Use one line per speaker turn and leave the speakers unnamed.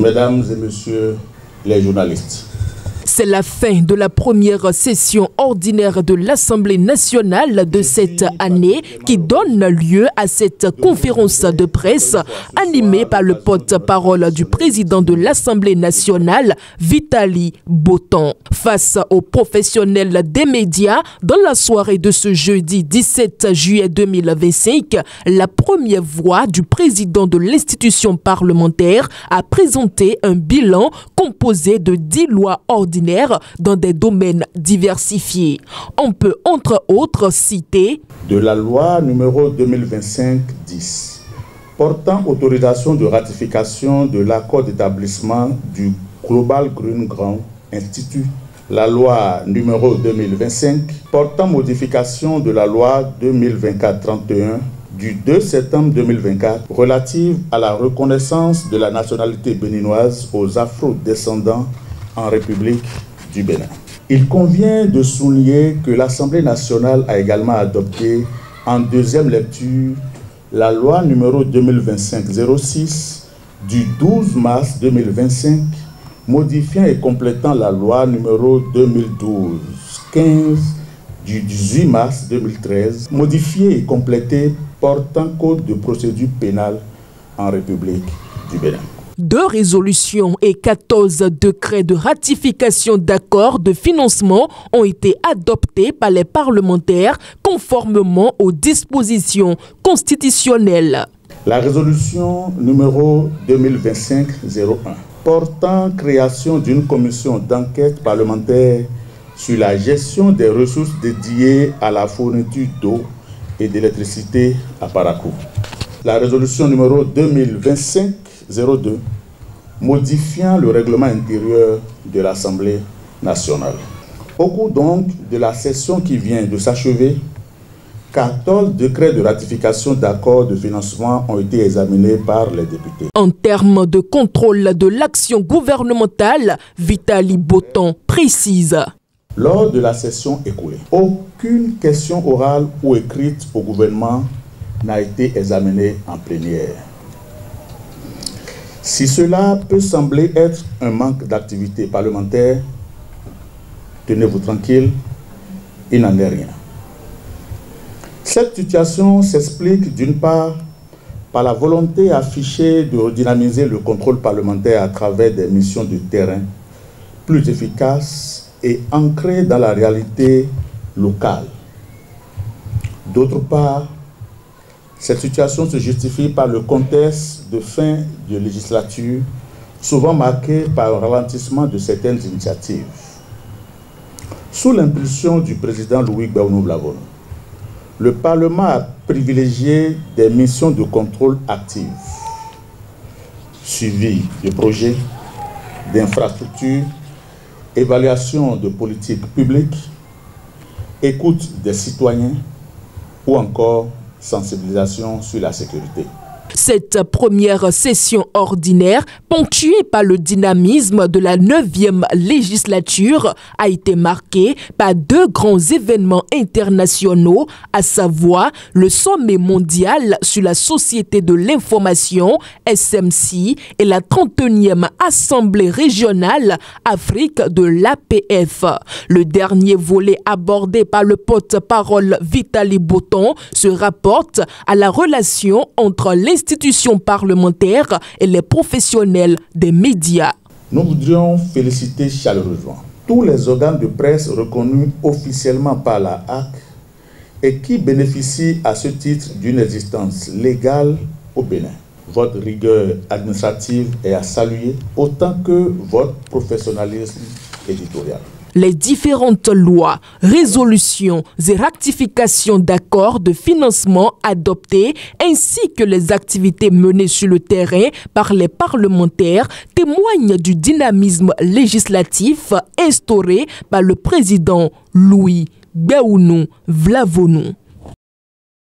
Mesdames et messieurs les journalistes,
c'est la fin de la première session ordinaire de l'Assemblée nationale de cette année qui donne lieu à cette conférence de presse animée par le porte-parole du président de l'Assemblée nationale, Vitali Botton. Face aux professionnels des médias, dans la soirée de ce jeudi 17 juillet 2025, la première voix du président de l'institution parlementaire a présenté un bilan composé de 10 lois ordinaires dans des domaines diversifiés. On peut entre autres citer
de la loi numéro 2025-10 portant autorisation de ratification de l'accord d'établissement du Global Green Ground Institute, la loi numéro 2025 portant modification de la loi 2024-31 du 2 septembre 2024 relative à la reconnaissance de la nationalité béninoise aux afro-descendants en République du Bénin. Il convient de souligner que l'Assemblée nationale a également adopté en deuxième lecture la loi numéro 2025-06 du 12 mars 2025 modifiant et complétant la loi numéro 2012-15 du 18 mars 2013 modifiée et complétée portant code de procédure pénale en République du Bénin.
2 résolutions et 14 décrets de ratification d'accords de financement ont été adoptés par les parlementaires conformément aux dispositions constitutionnelles.
La résolution numéro 2025-01 portant création d'une commission d'enquête parlementaire sur la gestion des ressources dédiées à la fourniture d'eau et d'électricité à Parakou. La résolution numéro 2025-02 modifiant le règlement intérieur de l'Assemblée nationale. Au cours donc de la session qui vient de s'achever, 14 décrets de ratification d'accords de financement ont été examinés par les députés.
En termes de contrôle de l'action gouvernementale, Vitali Botton précise.
Lors de la session écoulée, aucune question orale ou écrite au gouvernement n'a été examinée en plénière. Si cela peut sembler être un manque d'activité parlementaire, tenez-vous tranquille, il n'en est rien. Cette situation s'explique d'une part par la volonté affichée de redynamiser le contrôle parlementaire à travers des missions de terrain plus efficaces et ancrées dans la réalité locale. D'autre part, cette situation se justifie par le contexte de fin de législature, souvent marqué par un ralentissement de certaines initiatives. Sous l'impulsion du président Louis Gbagbo Vlavono, le Parlement a privilégié des missions de contrôle actives, suivi de projets, d'infrastructures, évaluation de politiques publiques, écoute des citoyens ou encore sensibilisation sur la sécurité.
Cette première session ordinaire, ponctuée par le dynamisme de la 9e législature, a été marquée par 2 grands événements internationaux, à savoir le sommet mondial sur la société de l'information, SMC, et la 31e Assemblée régionale Afrique de l'APF. Le dernier volet abordé par le porte-parole Vitali Botton se rapporte à la relation entre l'institution parlementaire et les professionnels des médias.
Nous voudrions féliciter chaleureusement tous les organes de presse reconnus officiellement par la HAC et qui bénéficient à ce titre d'une existence légale au Bénin. Votre rigueur administrative est à saluer autant que votre professionnalisme éditorial.
Les différentes lois, résolutions et ratifications d'accords de financement adoptés ainsi que les activités menées sur le terrain par les parlementaires témoignent du dynamisme législatif instauré par le président Louis Gbagbo Vlavono.